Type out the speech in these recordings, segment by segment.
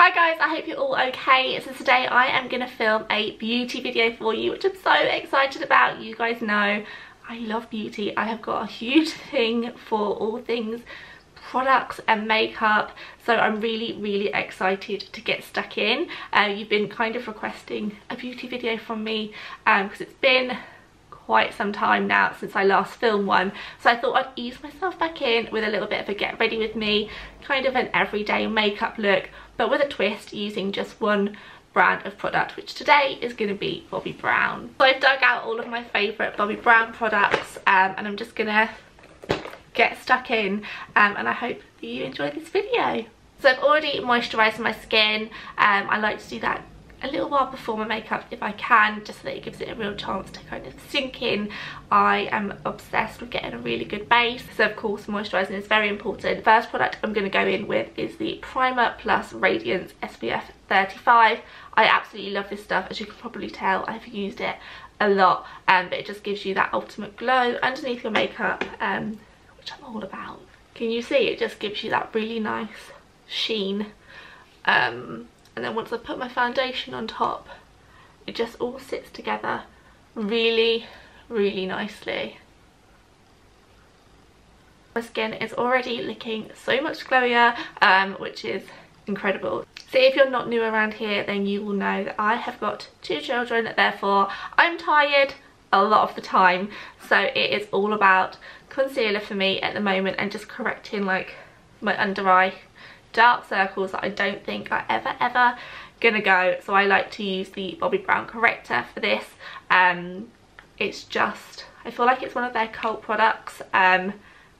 Hi guys, I hope you're all okay. So today I am going to film a beauty video for you, which I'm so excited about. You guys know I love beauty. I have got a huge thing for all things products and makeup, so I'm really excited to get stuck in. You've been kind of requesting a beauty video from me because it's been quite some time now since I last filmed one, so I thought I'd ease myself back in with a little bit of a get ready with me, kind of an everyday makeup look, but with a twist, using just one brand of product, which today is going to be Bobbi Brown. So I've dug out all of my favourite Bobbi Brown products and I'm just gonna get stuck in and I hope that you enjoy this video. So I've already moisturised my skin. I like to do that a little while before my makeup if I can, just so that it gives it a real chance to kind of sink in. I am obsessed with getting a really good base, so of course moisturising is very important. The first product I'm going to go in with is the Primer Plus Radiance SPF 35. I absolutely love this stuff. As you can probably tell, I've used it a lot, but it just gives you that ultimate glow underneath your makeup, which I'm all about. Can you see? It just gives you that really nice sheen. And then once I put my foundation on top, it just all sits together really nicely. My skin is already looking so much glowier, which is incredible. So if you're not new around here, then you will know that I have got 2 children, therefore I'm tired a lot of the time. So it is all about concealer for me at the moment and just correcting like my under eye dark circles that I don't think are ever gonna go. So I like to use the Bobbi Brown corrector for this. It's just, I feel like it's one of their cult products, and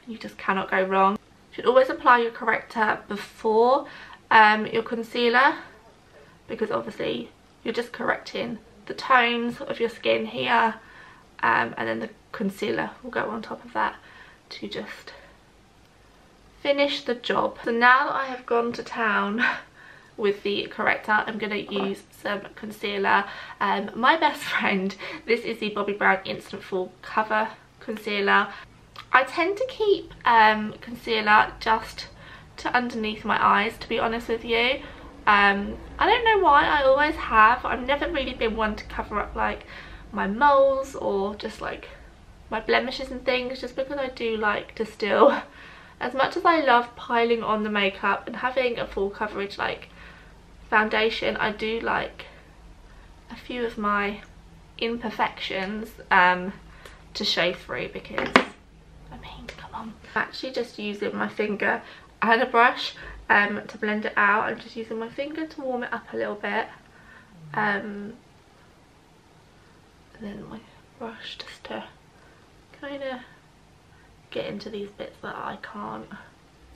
you just cannot go wrong. You should always apply your corrector before your concealer, because obviously you're just correcting the tones of your skin here, and then the concealer will go on top of that to just finish the job. So now that I have gone to town with the corrector, I'm going to use some concealer. My best friend, this is the Bobbi Brown Instant Full Cover Concealer. I tend to keep concealer just to underneath my eyes, to be honest with you. I don't know why, I always have. I've never really been one to cover up like my moles or just like my blemishes and things, just because I do like to still, as much as I love piling on the makeup and having a full coverage like foundation, I do like a few of my imperfections to show through, because I mean, come on. I'm actually just using my finger and a brush to blend it out. I'm just using my finger to warm it up a little bit, and then my brush just to kind of get into these bits that I can't.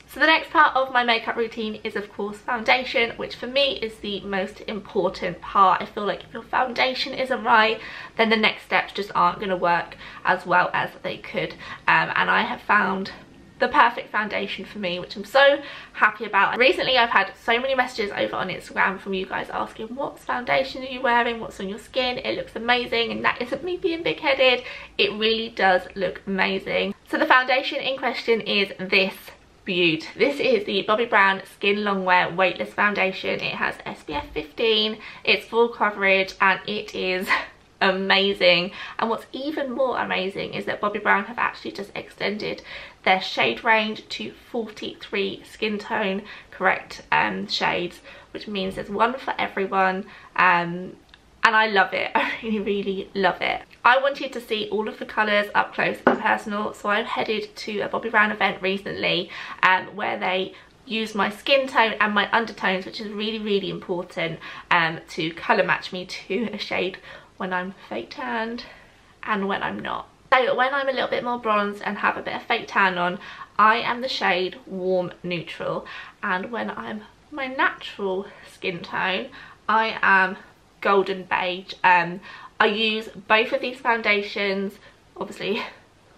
So the next part of my makeup routine is of course foundation, which for me is the most important part. I feel like if your foundation isn't right, then the next steps just aren't going to work as well as they could, and I have found the perfect foundation for me, which I'm so happy about. Recently I've had so many messages over on Instagram from you guys asking, what foundation are you wearing, what's on your skin, it looks amazing. And that isn't me being big-headed, it really does look amazing. So the foundation in question is this beaut. This is the Bobbi Brown Skin Longwear Weightless Foundation. It has SPF 15, it's full coverage, and it is amazing. And what's even more amazing is that Bobbi Brown have actually just extended their shade range to 43 skin tone correct shades, which means there's one for everyone, and I love it. I really love it. I wanted to see all of the colours up close and personal, so I've headed to a Bobbi Brown event recently where they use my skin tone and my undertones, which is really important, to colour match me to a shade when I'm fake tanned and when I'm not. So when I'm a little bit more bronzed and have a bit of fake tan on, I am the shade Warm Neutral, and when I'm my natural skin tone, I am Golden Beige. I use both of these foundations, obviously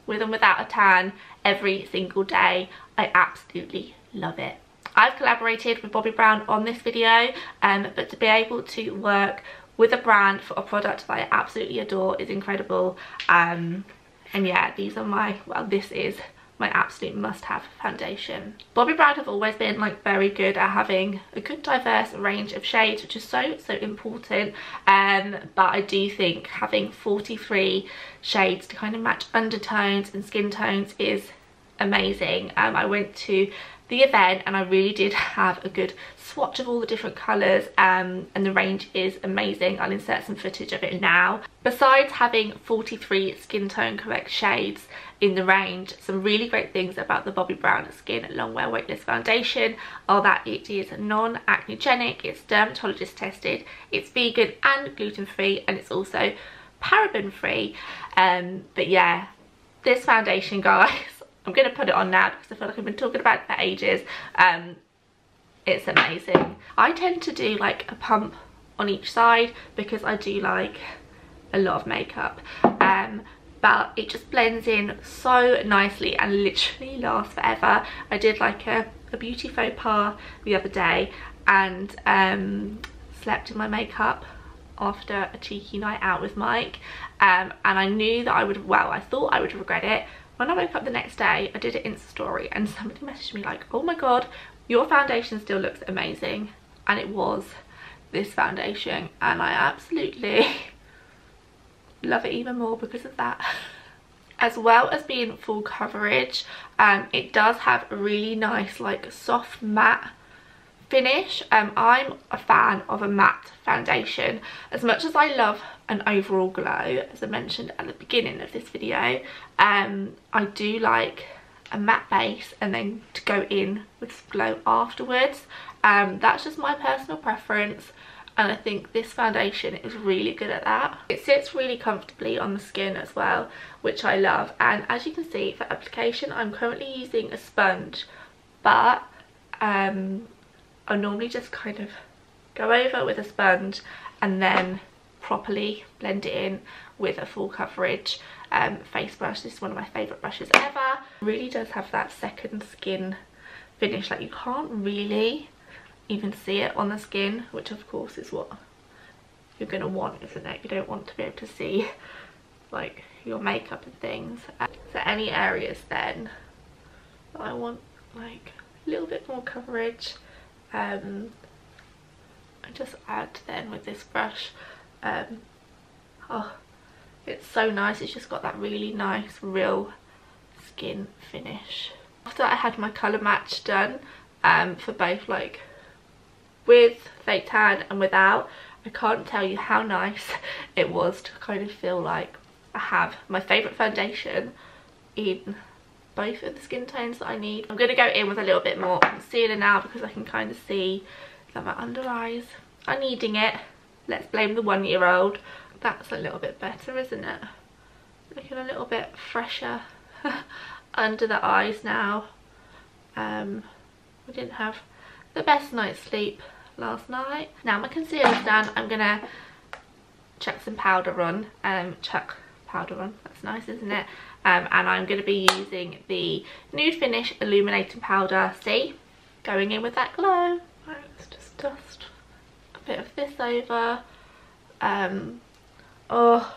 with and without a tan, every single day. I absolutely love it. I've collaborated with Bobbi Brown on this video, but to be able to work with a brand for a product that I absolutely adore is incredible. And yeah, these are my, well, this is my absolute must-have foundation. Bobbi Brown have always been like very good at having a good diverse range of shades, which is so important, but I do think having 43 shades to kind of match undertones and skin tones is amazing. I went to the event and I really did have a good swatch of all the different colours, and the range is amazing. I'll insert some footage of it now. Besides having 43 skin tone correct shades in the range, some really great things about the Bobbi Brown Skin Long Wear Weightless Foundation are that it is non-acnogenic, it's dermatologist tested, it's vegan and gluten free, and it's also paraben free. But yeah, this foundation, guys, I'm going to put it on now because I feel like I've been talking about it for ages. It's amazing. I tend to do like a pump on each side because I do like a lot of makeup, but it just blends in so nicely and literally lasts forever. I did like a beauty faux pas the other day and slept in my makeup after a cheeky night out with Mike, and I knew that I would, well, I thought I would regret it. When I woke up the next day, I did an Insta story and somebody messaged me like, oh my god, your foundation still looks amazing. And it was this foundation, and I absolutely love it even more because of that. As well as being full coverage, it does have a really nice like soft matte finish. I'm a fan of a matte foundation. As much as I love an overall glow, as I mentioned at the beginning of this video, I do like a matte base and then to go in with glow afterwards. That's just my personal preference, and I think this foundation is really good at that. It sits really comfortably on the skin as well, which I love. And as you can see, for application I'm currently using a sponge, but I normally just kind of go over with a sponge and then properly blend it in with a full coverage face brush. This is one of my favourite brushes ever. It really does have that second skin finish, like you can't really even see it on the skin, which of course is what you're going to want, isn't it? You don't want to be able to see like your makeup and things. So any areas then that I want like a little bit more coverage, I just add then with this brush. Oh, it's so nice. It's just got that really nice real skin finish. After I had my colour match done, for both like with fake tan and without, I can't tell you how nice it was to kind of feel like I have my favourite foundation in both of the skin tones that I need. I'm going to go in with a little bit more concealer now because I can kind of see that my under eyes are needing it. Let's blame the 1-year-old. That's a little bit better, isn't it? Looking a little bit fresher under the eyes now. We didn't have the best night's sleep last night. Now my concealer's done, I'm gonna chuck some powder on. Chuck powder on, that's nice, isn't it? And I'm going to be using the Nude Finish Illuminating Powder. See? Going in with that glow. Right, let's just dust a bit of this over. Oh,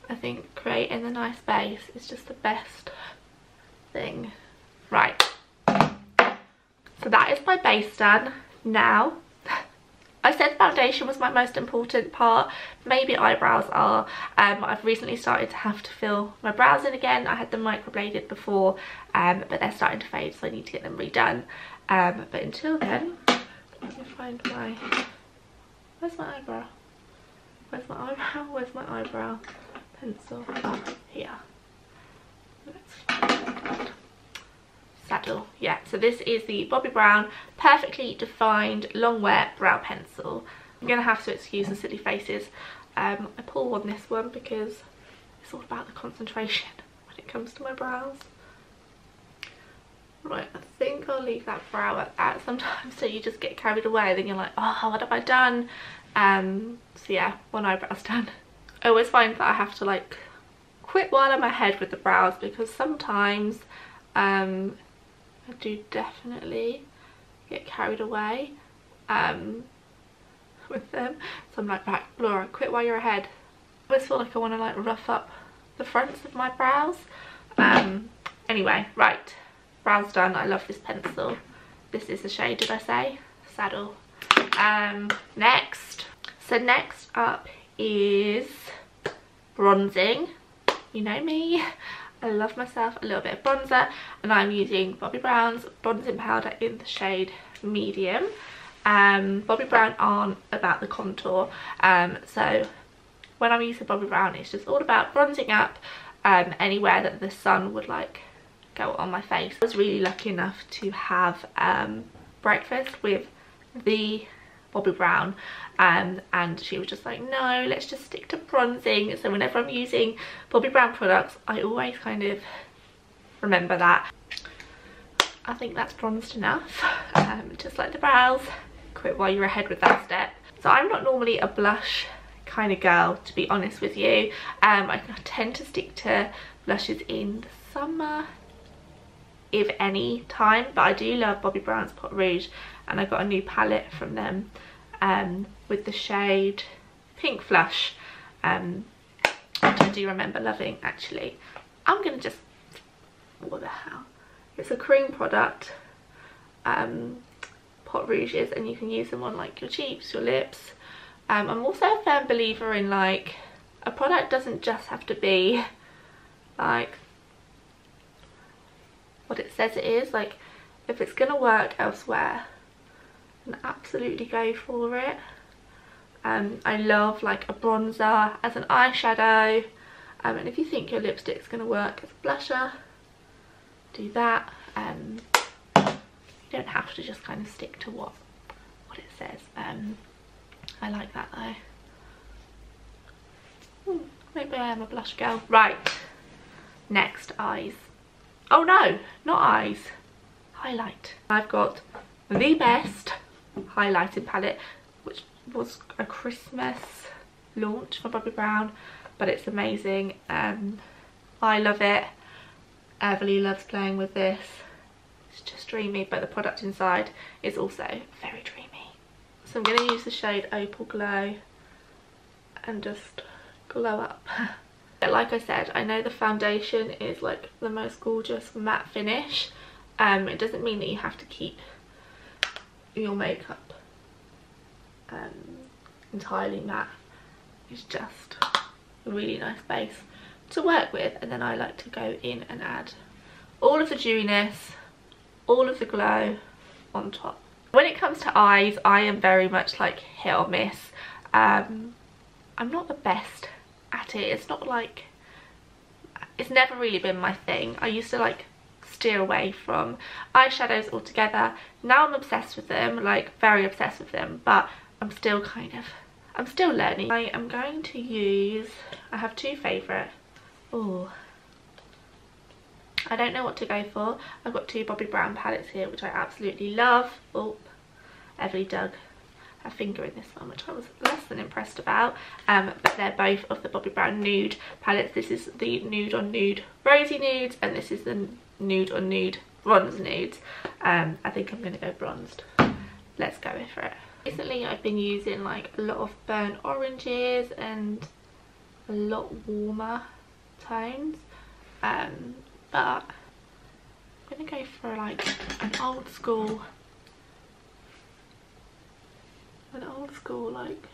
I think creating the nice base is just the best thing. Right. So that is my base done. Now, I said foundation was my most important part. Maybe eyebrows are. I've recently started to have to fill my brows in again. I had them microbladed before, but they're starting to fade, so I need to get them redone. But until then, let me find my... Where's my eyebrow? Where's my eyebrow? Where's my eyebrow pencil? Oh, here. Let's find it. Saddle. Yeah, so this is the Bobbi Brown Perfectly Defined Long Wear Brow Pencil. I'm going to have to excuse the silly faces. I pull on this one because it's all about the concentration when it comes to my brows. Right, I think I'll leave that brow at that. Sometimes so you just get carried away, then you're like, oh, what have I done? So yeah, one eyebrow's done. I always find that I have to like quit while I'm ahead with the brows because sometimes I do definitely get carried away with them. So I'm like, right, Laura, quit while you're ahead. I always feel like I want to like rough up the fronts of my brows. Anyway, right, brows done. I love this pencil. This is the shade, did I say? Saddle. Next up is bronzing. You know me, I love myself a little bit of bronzer, and I'm using Bobbi Brown's bronzing powder in the shade medium. Bobbi Brown aren't about the contour, so when I'm using Bobbi Brown, it's just all about bronzing up anywhere that the sun would like go on my face. I was really lucky enough to have breakfast with the Bobbi Brown, and she was just like, no, let's just stick to bronzing. So whenever I'm using Bobbi Brown products, I always kind of remember that. I think that's bronzed enough. Just like the brows, quit while you're ahead with that step. So I'm not normally a blush kind of girl, to be honest with you. I tend to stick to blushes in the summer, if any time, but I do love Bobbi Brown's Pot Rouge, and I got a new palette from them with the shade Pink Flush, which I do remember loving actually. I'm gonna just, what the hell, it's a cream product, Pot Rouges, and you can use them on like your cheeks, your lips. I'm also a firm believer in like, a product doesn't just have to be like what it says it is. Like, if it's gonna work elsewhere, then absolutely go for it. I love like a bronzer as an eyeshadow, and if you think your lipstick's gonna work as a blusher, do that. You don't have to just kind of stick to what it says. I like that though. Maybe I am a blush girl. Right, next, eyes. Oh no, not eyes, highlight. I've got the best highlighting palette, which was a Christmas launch for Bobbi Brown, but it's amazing. I love it. Everly loves playing with this. It's just dreamy, but the product inside is also very dreamy. So I'm going to use the shade Opal Glow and just glow up. Like I said, I know the foundation is like the most gorgeous matte finish. It doesn't mean that you have to keep your makeup entirely matte. It's just a really nice base to work with, and then I like to go in and add all of the dewiness, all of the glow on top. When it comes to eyes, I am very much like hit or miss. I'm not the best at it. It's not like, it's never really been my thing. I used to like steer away from eyeshadows altogether. Now I'm obsessed with them, like very obsessed with them, but I'm still learning. I am going to use, I have two favourite. Oh, I don't know what to go for. I've got two Bobbi Brown palettes here, which I absolutely love. Oh, Everly dug her finger in this one, which I was less than impressed about. But they're both of the Bobbi Brown nude palettes. This is the nude on nude rosy nudes, and this is the nude on nude bronze nudes. I think I'm going to go bronzed. Let's go for it. Recently I've been using like a lot of burnt oranges and a lot warmer tones, but I'm going to go for like an old school like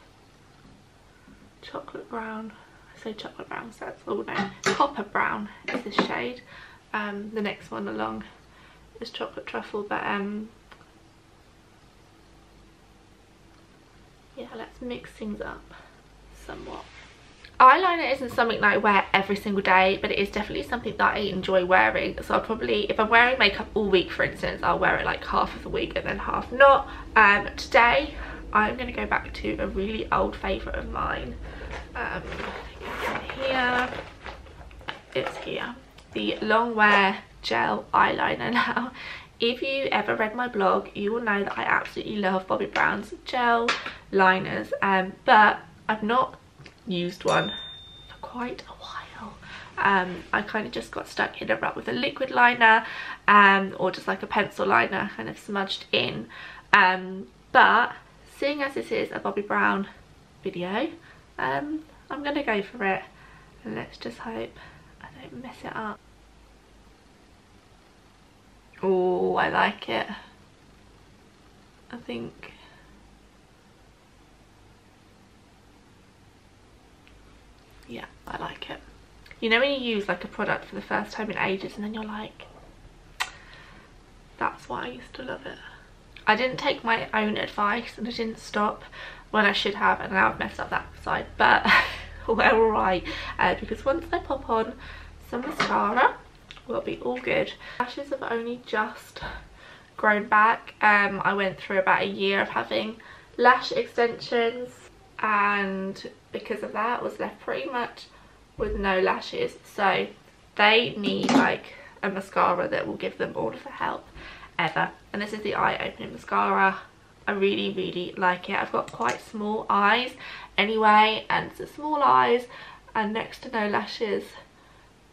chocolate brown. I say chocolate brown, so that's all no, copper brown is this shade. The next one along is chocolate truffle, but yeah, let's mix things up somewhat. Eyeliner isn't something that I wear every single day, but it is definitely something that I enjoy wearing. So I'll probably, if I'm wearing makeup all week for instance, I'll wear it like half of the week and then half not. Today I'm going to go back to a really old favourite of mine. Here, it's here, the long wear gel eyeliner. Now if you ever read my blog, you will know that I absolutely love Bobbi Brown's gel liners, but I've not used one for quite a while. I kind of just got stuck in a rut with a liquid liner, or just like a pencil liner kind of smudged in, but seeing as this is a Bobbi Brown video, I'm gonna go for it, and let's just hope I don't mess it up. Oh, I like it. I think yeah, I like it. You know when you use like a product for the first time in ages and then you're like, that's why I used to love it. I didn't take my own advice and I didn't stop when I should have, and now I've messed up that side, but we're alright, because once I pop on some mascara, we'll be all good. Lashes have only just grown back. I went through about a year of having lash extensions, and because of that I was left pretty much with no lashes, so they need like a mascara that will give them all of the help ever. And this is the eye opening mascara. I really like it. I've got quite small eyes anyway, and the small eyes and next to no lashes,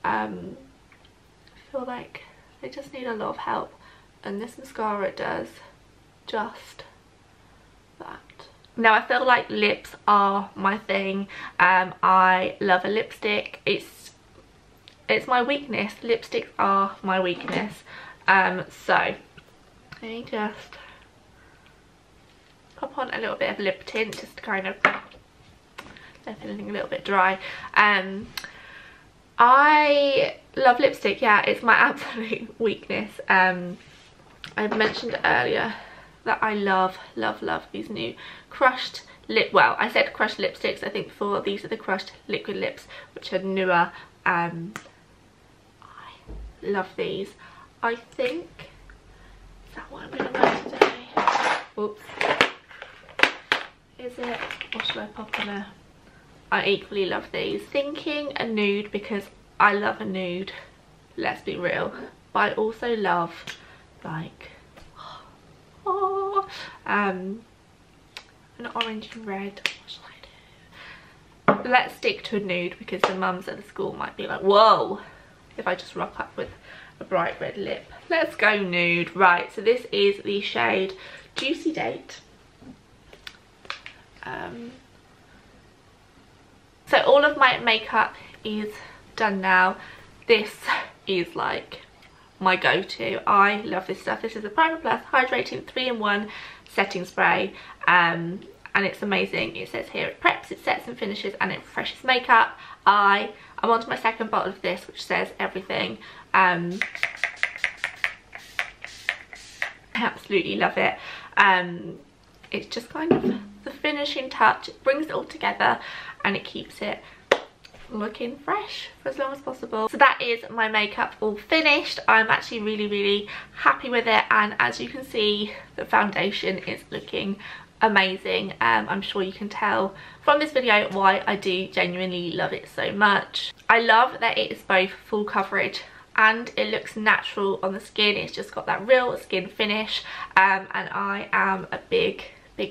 I feel like they just need a lot of help, and this mascara does just that. Now I feel like lips are my thing. I love a lipstick. It's my weakness. Lipsticks are my weakness. So let me just pop on a little bit of lip tint just to kind of, they're feeling a little bit dry. I love lipstick. Yeah, it's my absolute weakness. I mentioned earlier that I love these new crushed lip, well, I said crushed lipsticks I think before. These are the crushed liquid lips, which are newer. I love these. I think, is that what I'm going to wear today? Oops. Is it, or should I pop on a, I equally love these. Thinking a nude, because I love a nude, let's be real, but I also love like an orange and red. What should I do? Let's stick to a nude, because the mums at the school might be like, whoa, if I just rock up with a bright red lip. Let's go nude. Right, so this is the shade Juicy Date. So all of my makeup is done now. This is like my go-to. I love this stuff. This is a Primer Plus Hydrating 3-in-1 setting spray, and it's amazing. It says here it preps, it sets and finishes, and it refreshes makeup. I'm on to my second bottle of this, which says everything. I absolutely love it. It's just kind of the finishing touch. It brings it all together and it keeps it looking fresh for as long as possible. So that is my makeup all finished. I'm actually really happy with it, and as you can see, the foundation is looking amazing. I'm sure you can tell from this video why I do genuinely love it so much. I love that it is both full coverage and it looks natural on the skin. It's just got that real skin finish, and I am a big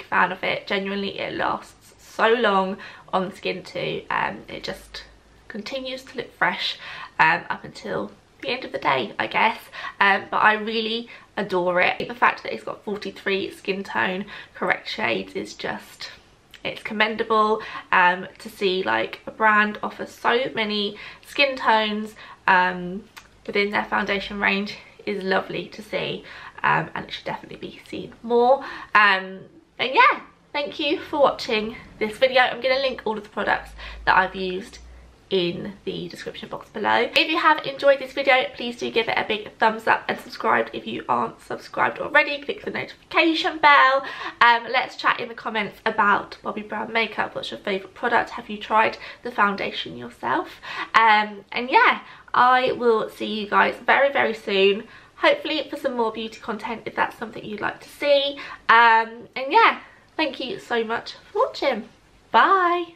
fan of it. Genuinely, it lasts so long on the skin too. It just continues to look fresh up until the end of the day, I guess. But I really adore it. The fact that it's got 43 skin tone correct shades is just, it's commendable. To see like a brand offer so many skin tones within their foundation range is lovely to see, and it should definitely be seen more. And yeah, thank you for watching this video. I'm going to link all of the products that I've used in the description box below. If you have enjoyed this video, please do give it a big thumbs up and subscribe if you aren't subscribed already. Click the notification bell. Let's chat in the comments about Bobbi Brown makeup. What's your favourite product? Have you tried the foundation yourself? And yeah, I will see you guys very soon, hopefully for some more beauty content if that's something you'd like to see. And yeah, thank you so much for watching. Bye.